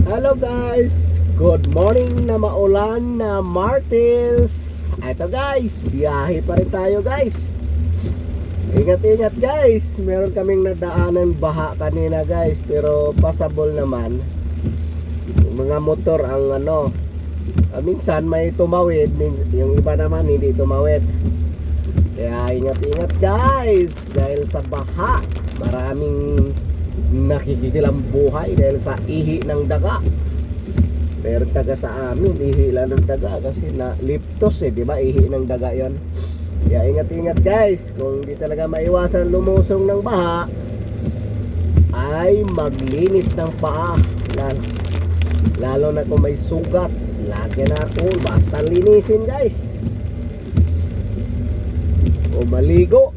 Hello guys! Good morning na maulan na Martes. Ito guys, biyahe pa rin tayo guys. Ingat-ingat guys. Meron kaming nadaanan baha kanina guys, pero passable naman. Yung mga motor ang minsan may tumawid, yung iba naman hindi tumawid. Kaya ingat-ingat guys, dahil sa baha maraming nakikikilang buhay dahil sa ihi ng daga. Pero taga sa amin ihi lang ng daga kasi na liptos di ba, ihi ng daga yon. Kaya ingat-ingat guys, kung di talaga maiwasan lumusong ng baha ay maglinis ng paa, lalo na kung may sugat, lagyan natin, basta linisin guys o maligo.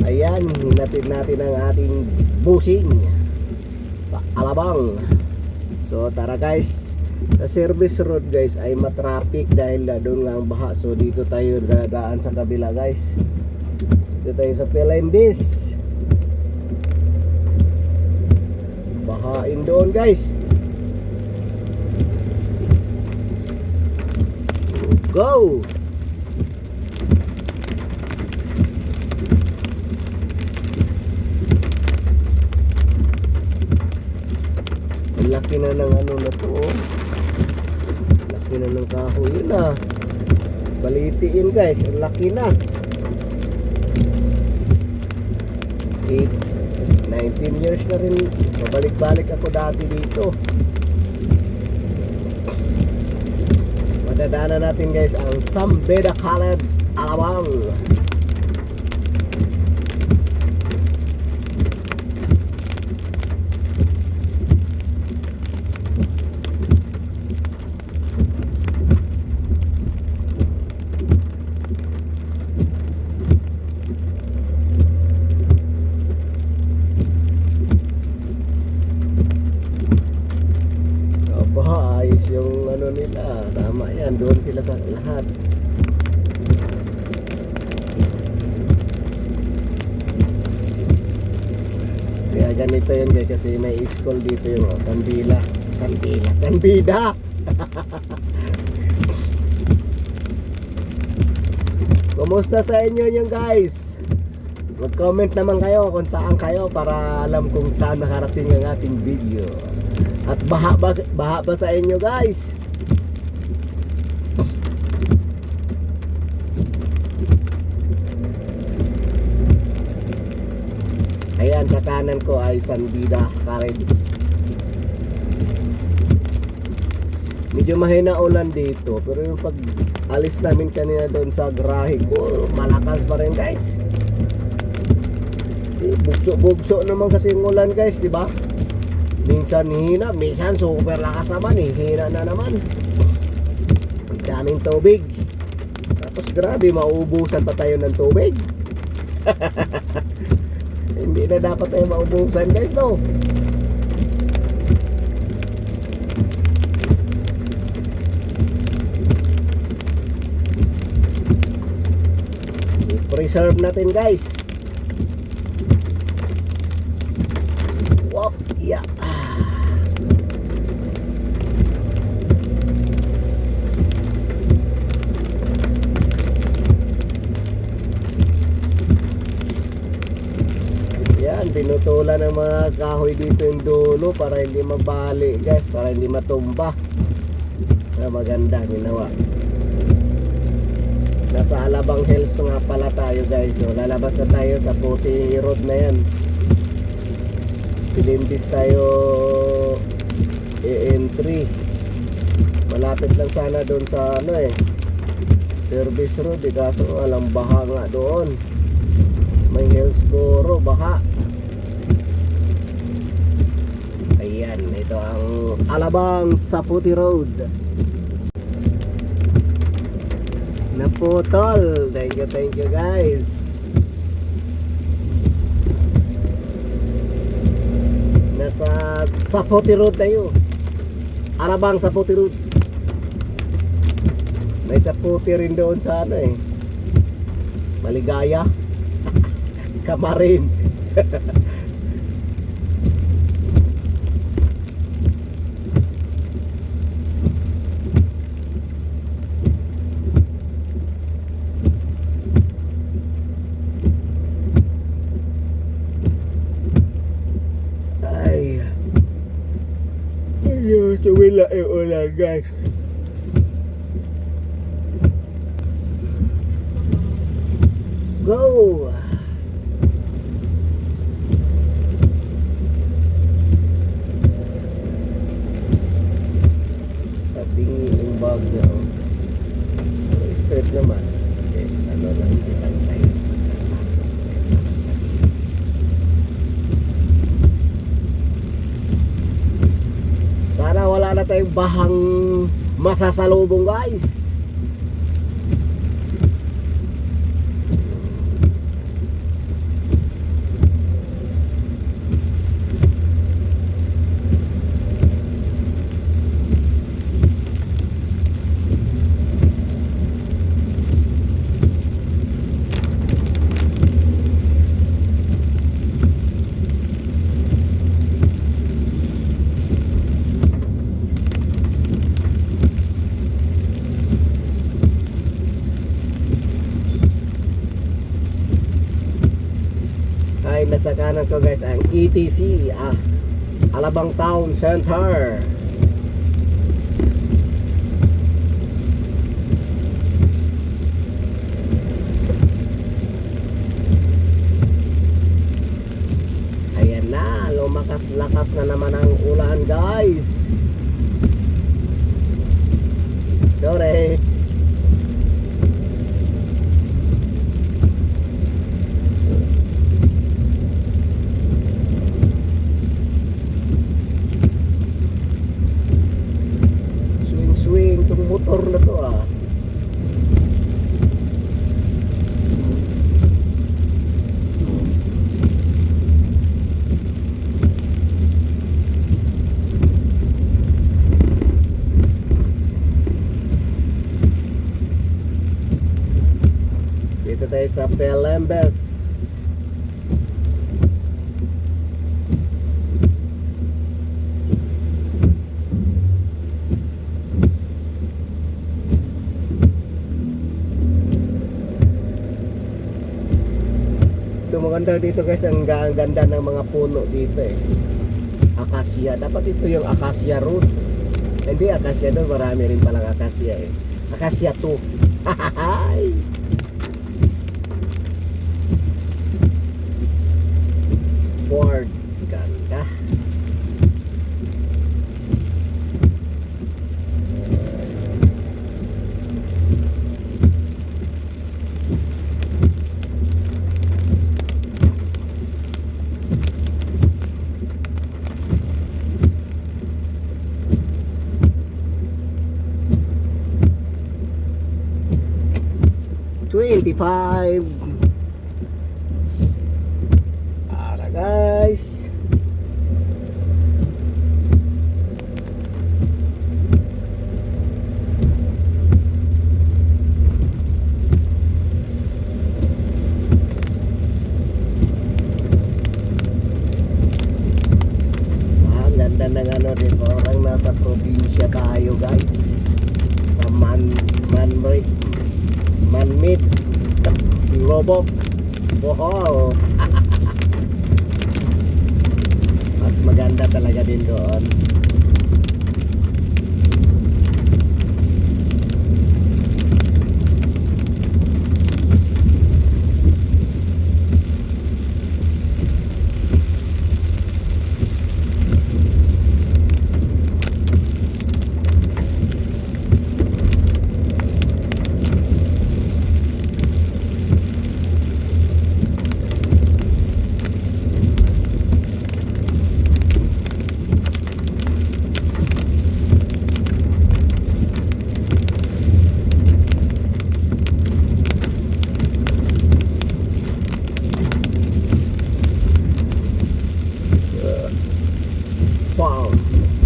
Ayan, hinatid natin ang ating busing sa Alabang. So tara guys, sa service road guys ay matraffic dahil doon nga ang baha. So dito tayo dadaan sa kabila guys. Dito tayo sa Pelembis. Bahain doon guys. Go! Laki na ng na to, laki na ng kahoy yun balitiin guys, ang laki na. 19 years na rin pabalik-balik ako dati dito. Madadaanan natin guys ang San Beda College, Alabang. Ayos yung nila, tama yan, doon sila sa lahat. Kaya ganito yun guys, kasi may school dito yung Sanbida. Kumusta sa inyo yung guys? Mag-comment naman kayo kung saan kayo para alam kung saan nakarating ang ating video. At baha ba sa inyo guys? Ayan, sa kanan ko ay Sanbida College. Medyo mahina ulan dito, pero yung pag alis namin kanina doon sa garahe ko, malakas pa rin guys. Bugso naman kasi yung ulan guys, di ba? Minsan hina, minsan super lakas naman hina na naman. Ang daming tubig. Tapos grabe, mauubusan pa tayo ng tubig. Hindi na dapat tayo maubusan guys, no? I-preserve natin guys. Wow, yeah. Yan, pinutulan ng mga kahoy dito yung dulo para hindi mabali guys, para hindi matumba. Maganda ginawa. Nasa Alabang Hills nga pala tayo guys. So lalabas na tayo sa Puti Road na yan. Pelembis tayo AN3. Malapit lang sana doon sa service road kaso alam baha nga doon. May Hillsboro baha. Ayan, ito ang Alabang sa Puti Road. Naputol. Thank you guys. Nasa Saputi Road tayo. Alabang Saputi Road. May Saputi rin doon sa Maligaya. Kamarin. tumila yung ulan guys. Go! Tabingi yung bagyo. Straight naman. Okay, ano lang, itantay. Sana wala na tayong bahang masasalubong guys. Ay nasa kanan ko guys ang ETC, Alabang Town Center. Ayan na, lumakas-lakas na naman ang ulan guys. Sorry. Swing tong motor na to ah. Dito tayo sa Pelembes. Maganda dito guys, ang ganda ng mga puno dito eh. Acacia, dapat ito yung Acacia root. Hindi Acacia doon, marami rin palang Acacia eh. Acacia 2. Ford, ganda. $25. Para guys. Ang ganda ng ano din, parang nasa probinsya tayo guys. Sa Man-made Lobok, Bohol. Mas maganda talaga din doon. Farms.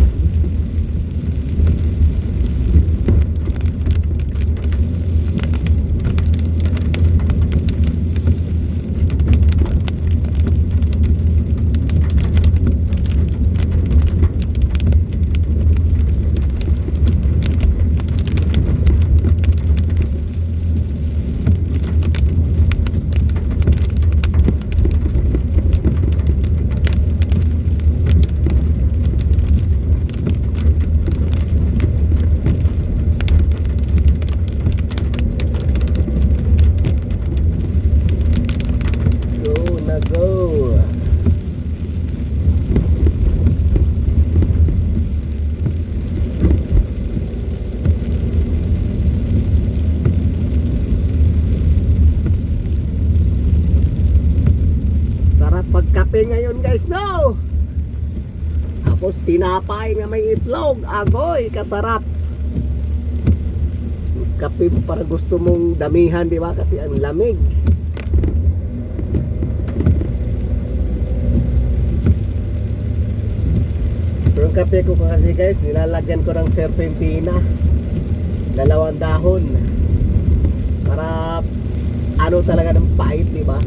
Tapos tinapay nga may itlog. Agoy, kasarap. Kape para gusto mong damihan, di ba? Kasi ang lamig. Pero yung kape ko kasi guys, nilalagyan ko ng serpentina. 2 dahon. Para ano talaga ng pait, di ba?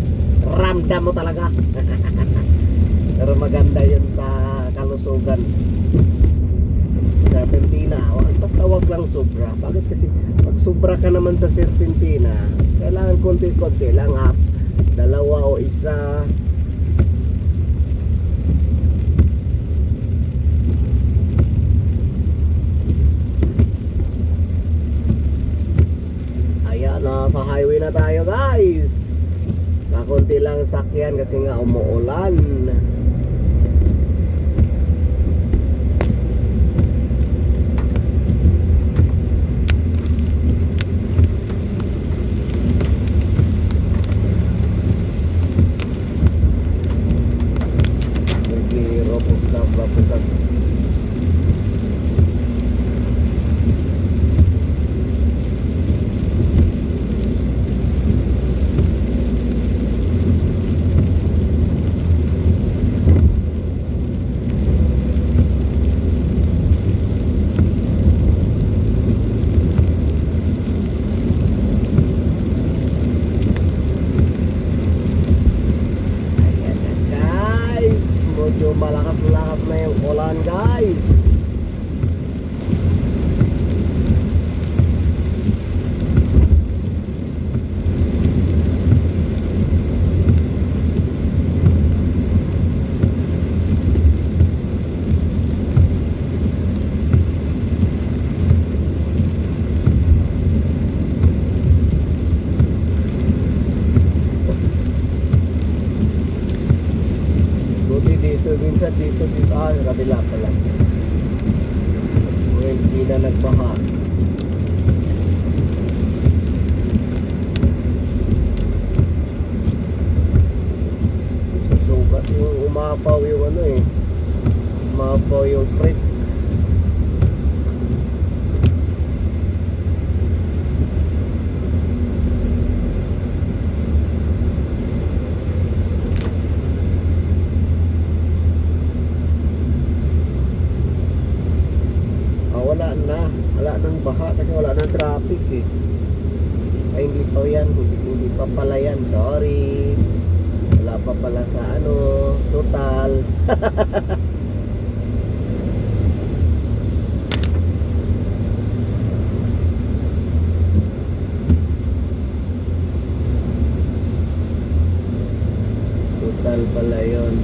Ramdam mo talaga. Pero maganda yun sa kalusugan. Serpentina, basta wag lang sobra. Bakit kasi pag sobra ka naman sa serpentina, kailangan konti-konti lang, 2 o 1. Ayan, nasa highway na tayo guys. Kakunti lang sakyan kasi nga umuulan. Medyo malakas-lakas na yung ulan guys. Minsan dito, sa kabila pala. Hindi na nagbaha. Sa sugat yung umapaw yung umapaw yung creek. Wala nang baha kasi wala nang traffic ay hindi pa yan, hindi pa pala yan, sorry, wala pa pala sa total. Total pala yun.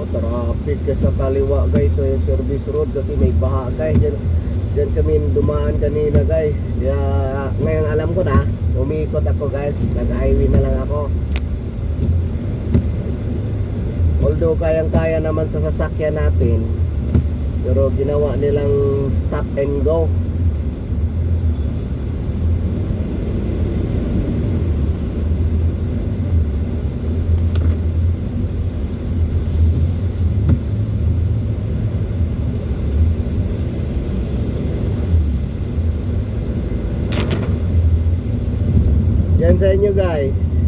Traffic sa kaliwa guys, so yung service road kasi may baha guys. Diyan kami dumaan kanina guys. Kaya ngayon alam ko na, umikot ako guys, nag-highway na lang ako. Although kayang-kaya naman sa sasakyan natin, pero ginawa nilang stop and go. Yan sa inyo guys,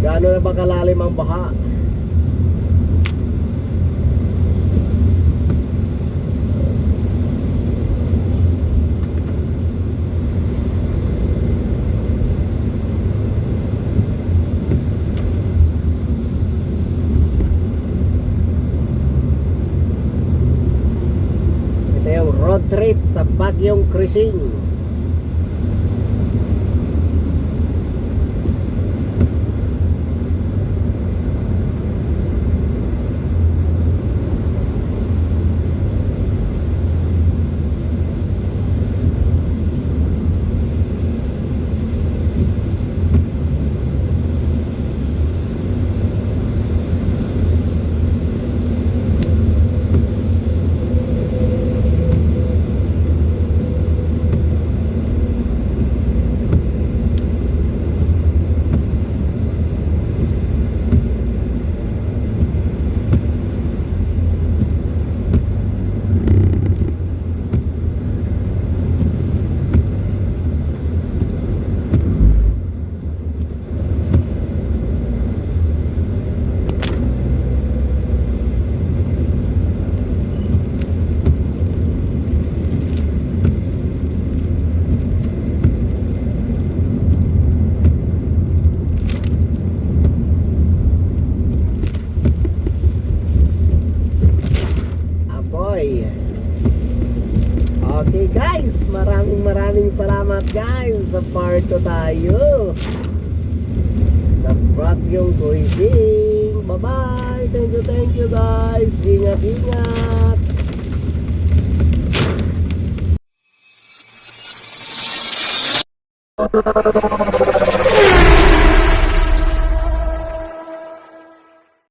gaano na ba kalalim ang baha? Ito yung road trip sa Bagyong Crising. maraming salamat guys. Sa part 2 tayo sa Bagyong Cruising. Bye bye. Thank you guys. Ingat ingat.